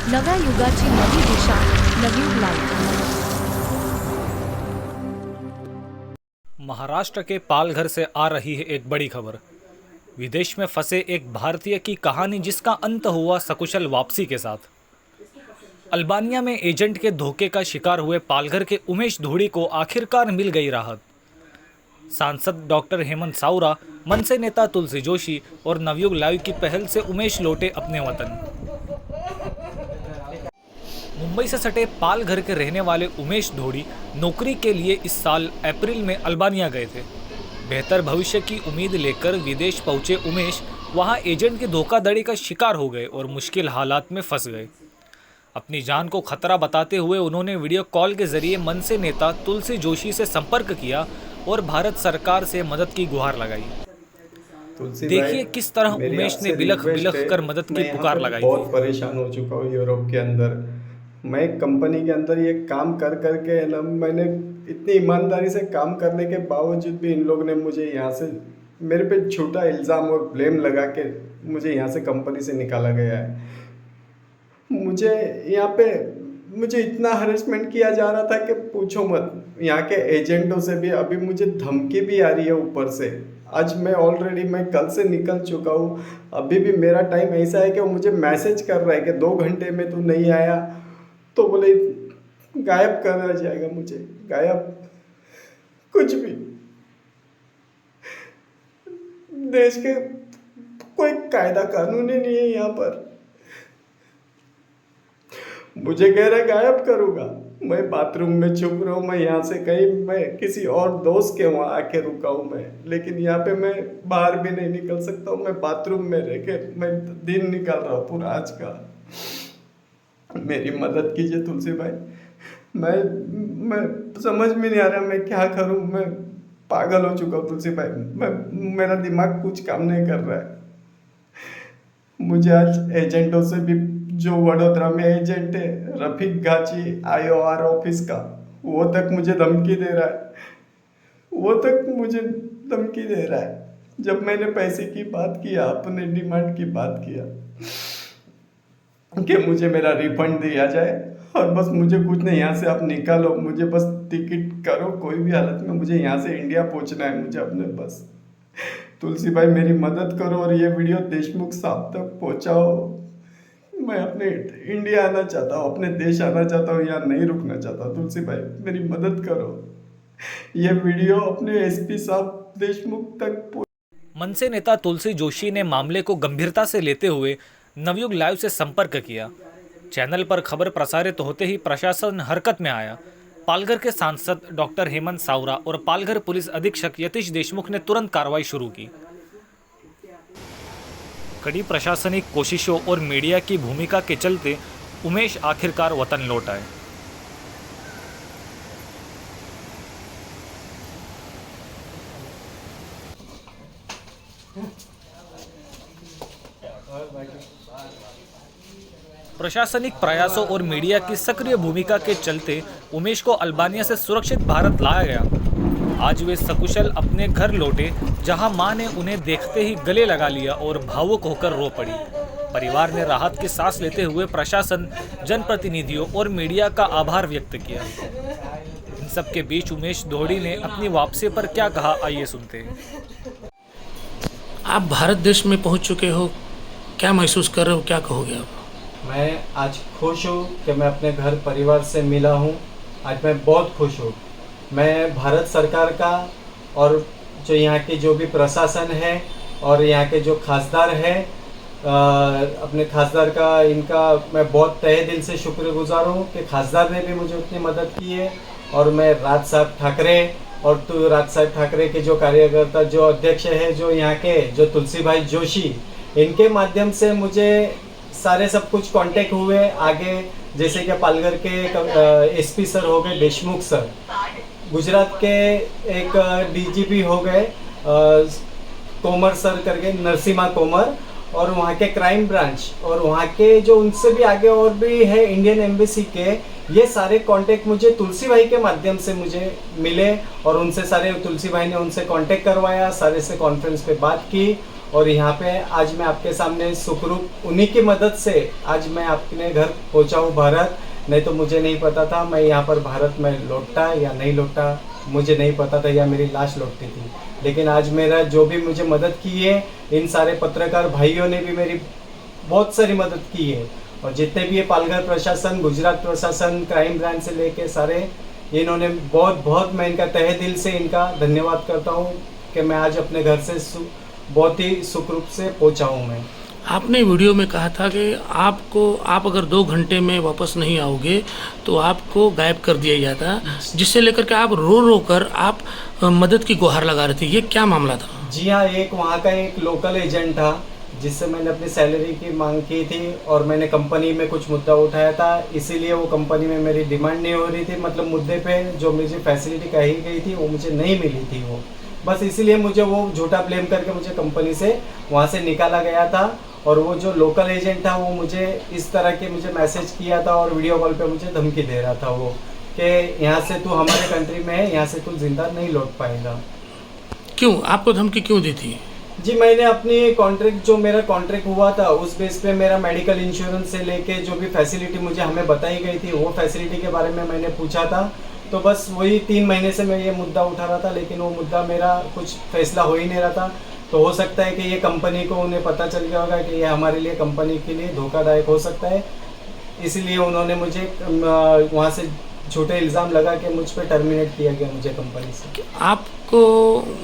नव्या युगाची नवी दिशा, Navyug live. Maharashtra के पालघर से आ रही है एक बड़ी खबर। विदेश में फंसे एक भारतीय की कहानी जिसका अंत हुआ सकुशल वापसी के साथ। अल्बानिया में एजेंट के धोखे का शिकार हुए पालघर के उमेश धूड़ी को आखिरकार मिल गई राहत। सांसद डॉक्टर हेमंत सावरा, मनसे नेता तुलसी जोशी और नवयुग लाइव की पहल से उमेश लौटे अपने वतन। मुंबई से सटे पालघर के रहने वाले उमेश धोड़ी नौकरी के लिए इस साल अप्रैल में अल्बानिया गए थे। बेहतर भविष्य की उम्मीद लेकर विदेश पहुंचे उमेश वहां एजेंट की धोखाधड़ी का शिकार हो गए और मुश्किल हालात में फंस गए। अपनी जान को खतरा बताते हुए उन्होंने वीडियो कॉल के जरिए मनसे नेता तुलसी जोशी से संपर्क किया और भारत सरकार से मदद की गुहार लगाई। देखिए किस तरह उमेश ने बिलख बिलख कर मदद की पुकार लगाई। बहुत परेशान हो चुका हूँ यूरोप के अंदर। मैं एक कंपनी के अंदर ये काम कर करके ना, मैंने इतनी ईमानदारी से काम करने के बावजूद भी इन लोगों ने मुझे यहाँ से, मेरे पे झूठा इल्ज़ाम और ब्लेम लगा के मुझे यहाँ से कंपनी से निकाला गया है। मुझे यहाँ पे मुझे इतना हरेसमेंट किया जा रहा था कि पूछो मत। यहाँ के एजेंटों से भी अभी मुझे धमकी भी आ रही है ऊपर से। आज मैं कल से निकल चुका हूँ, अभी भी मेरा टाइम ऐसा है कि वो मुझे मैसेज कर रहा है कि 2 घंटे में तू नहीं आया तो बोले गायब कर जाएगा, मुझे गायब कुछ भी। देश के कोई कायदा कानून ही नहीं है यहाँ पर। मुझे कह रहा है गायब करूँगा, मैं बाथरूम में छुप रहा हूँ। मैं यहाँ से कहीं, मैं किसी और दोस्त के वहाँ आके रुका हूँ मैं, लेकिन यहाँ पे मैं बाहर भी नहीं निकल सकता हूँ। मैं बाथरूम में रह के मैं दिन निकाल रहा हूँ पूरा आज का। मेरी मदद कीजिए तुलसी भाई। मैं समझ में नहीं आ रहा मैं क्या करूँ। मैं पागल हो चुका हूँ तुलसी भाई। मेरा दिमाग कुछ काम नहीं कर रहा है। मुझे आज एजेंटों से भी, जो वडोदरा में एजेंट है रफीक गाची IOR ऑफिस का, वो तक मुझे धमकी दे रहा है। जब मैंने पैसे की बात किया, अपने डिमांड की बात किया कि मुझे मेरा रिफंड दिया जाए और बस मुझे कुछ नहीं, यहाँ से आप निकालो, मुझे बस टिकट करो, कोई भी हालत में मुझे यहाँ से इंडिया पहुँचना है मुझे अपने। बस तुलसी भाई मेरी मदद करो और ये वीडियो देशमुख साहब तक पहुँचाओ। मैं अपने इंडिया आना चाहता हूँ, अपने देश आना चाहता हूँ, यहाँ नहीं रुकना चाहता। तुलसी भाई मेरी मदद करो, ये वीडियो अपने SP साहब देशमुख तक। मनसे नेता तुलसी जोशी ने मामले को गंभीरता से लेते हुए नवयुग लाइव से संपर्क किया। चैनल पर खबर प्रसारित होते ही प्रशासन हरकत में आया। पालघर के सांसद डॉक्टर हेमंत सावरा और पालघर पुलिस अधीक्षक यतीश देशमुख ने तुरंत कार्रवाई शुरू की। कड़ी प्रशासनिक कोशिशों और मीडिया की भूमिका के चलते उमेश आखिरकार वतन लौट आए। प्रशासनिक प्रयासों और मीडिया की सक्रिय भूमिका के चलते उमेश को अल्बानिया से सुरक्षित भारत लाया गया। आज वे सकुशल अपने घर लौटे, जहां मां ने उन्हें देखते ही गले लगा लिया और भावुक होकर रो पड़ी। परिवार ने राहत की सांस लेते हुए प्रशासन, जनप्रतिनिधियों और मीडिया का आभार व्यक्त किया। इन सब के बीच उमेश धोड़ी ने अपनी वापसी पर क्या कहा, आइए सुनते हैं। आप भारत देश में पहुंच चुके हो, क्या महसूस कर रहे हो, क्या कहोगे आप? मैं आज खुश हूँ कि मैं अपने घर परिवार से मिला हूँ। आज मैं बहुत खुश हूँ। मैं भारत सरकार का और जो यहाँ की जो भी प्रशासन है और यहाँ के जो खासदार हैं, अपने खासदार का, इनका मैं बहुत तहे दिल से शुक्रगुजार हूँ कि खासदार ने भी मुझे उतनी मदद की है। और मैं राज साहब ठाकरे और राज साहब ठाकरे के जो कार्यकर्ता, जो अध्यक्ष है, जो यहाँ के जो तुलसी भाई जोशी, इनके माध्यम से मुझे सारे सब कुछ कांटेक्ट हुए आगे। जैसे कि पालघर के SP सर हो गए, देशमुख सर, गुजरात के एक DGP हो गए तोमर सर करके, नरसिम्हा तोमर, और वहाँ के क्राइम ब्रांच, और वहाँ के जो उनसे भी आगे और भी है इंडियन एम्बेसी के, ये सारे कांटेक्ट मुझे तुलसी भाई के माध्यम से मुझे मिले। और उनसे सारे तुलसी भाई ने उनसे कांटेक्ट करवाया, सारे से कॉन्फ्रेंस पे बात की और यहाँ पे आज मैं आपके सामने सुखरूप उन्हीं की मदद से आज मैं अपने घर पहुँचा हूँ भारत। नहीं तो मुझे नहीं पता था मैं यहाँ पर भारत में लौटता या नहीं लौटता, मुझे नहीं पता था, या मेरी लाश लौटती थी। लेकिन आज मेरा जो भी मुझे मदद की है, इन सारे पत्रकार भाइयों ने भी मेरी बहुत सारी मदद की है। और जितने भी ये पालघर प्रशासन, गुजरात प्रशासन, क्राइम ब्रांच से लेके सारे, इन्होंने बहुत मैं इनका तहे दिल से इनका धन्यवाद करता हूँ कि मैं आज अपने घर से बहुत ही सुखरूप से पहुँचा हूँ मैं। आपने वीडियो में कहा था कि आप अगर 2 घंटे में वापस नहीं आओगे तो आपको गायब कर दिया जाता, जिससे लेकर के आप रो कर आप मदद की गुहार लगा रहे थे। ये क्या मामला था? जी हाँ, एक वहाँ का एक लोकल एजेंट था जिससे मैंने अपनी सैलरी की मांग की थी और मैंने कंपनी में कुछ मुद्दा उठाया था, इसीलिए वो कंपनी में मेरी डिमांड नहीं हो रही थी। मतलब मुद्दे पे जो मुझे फैसिलिटी कही गई थी वो मुझे नहीं मिली थी, वो बस इसीलिए मुझे वो झूठा ब्लेम करके मुझे कंपनी से वहाँ से निकाला गया था। और वो जो लोकल एजेंट था वो मुझे इस तरह के मुझे मैसेज किया था और वीडियो कॉल पे मुझे धमकी दे रहा था वो कि यहाँ से तू हमारे कंट्री में है, यहाँ से तू जिंदा नहीं लौट पाएगा। क्यों आपको धमकी क्यों दी थी? जी, मैंने अपनी कॉन्ट्रैक्ट जो मेरा कॉन्ट्रैक्ट हुआ था उस बेस पे मेरा मेडिकल इंश्योरेंस से लेके जो भी फैसिलिटी मुझे हमें बताई गई थी वो फैसिलिटी के बारे में मैंने पूछा था। तो बस वही 3 महीने से मैं ये मुद्दा उठा रहा था, लेकिन वो मुद्दा मेरा कुछ फैसला हो ही नहीं रहा था। तो हो सकता है कि ये कंपनी को उन्हें पता चल गया होगा कि ये हमारे लिए, कंपनी के लिए धोखादायक हो सकता है, इसलिए उन्होंने मुझे वहाँ से झूठे इल्ज़ाम लगा के मुझ पर टर्मिनेट किया गया मुझे कंपनी से। आपको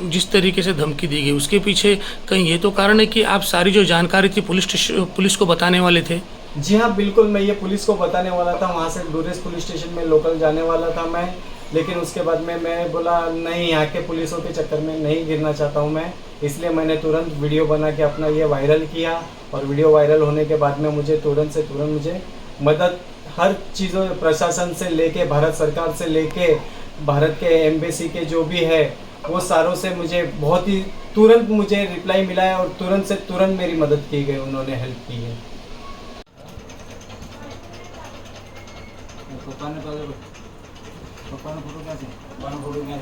जिस तरीके से धमकी दी गई उसके पीछे कहीं ये तो कारण है कि आप सारी जो जानकारी थी पुलिस को बताने वाले थे? जी हाँ, बिल्कुल, मैं ये पुलिस को बताने वाला था, वहाँ से डूरेस पुलिस स्टेशन में लोकल जाने वाला था मैं। लेकिन उसके बाद में मैं बोला नहीं, यहाँ के पुलिसों के चक्कर में नहीं गिरना चाहता हूँ मैं, इसलिए मैंने तुरंत वीडियो बना के अपना ये वायरल किया। और वीडियो वायरल होने के बाद में मुझे तुरंत मुझे मदद हर चीज़ों, प्रशासन से लेके, भारत सरकार से लेके, भारत के एम्बेसी के जो भी है वो सारों से मुझे बहुत ही तुरंत मुझे रिप्लाई मिला है और तुरंत से तुरंत मेरी मदद की गई, उन्होंने हेल्प की है। पप्पा ने फोटो क्या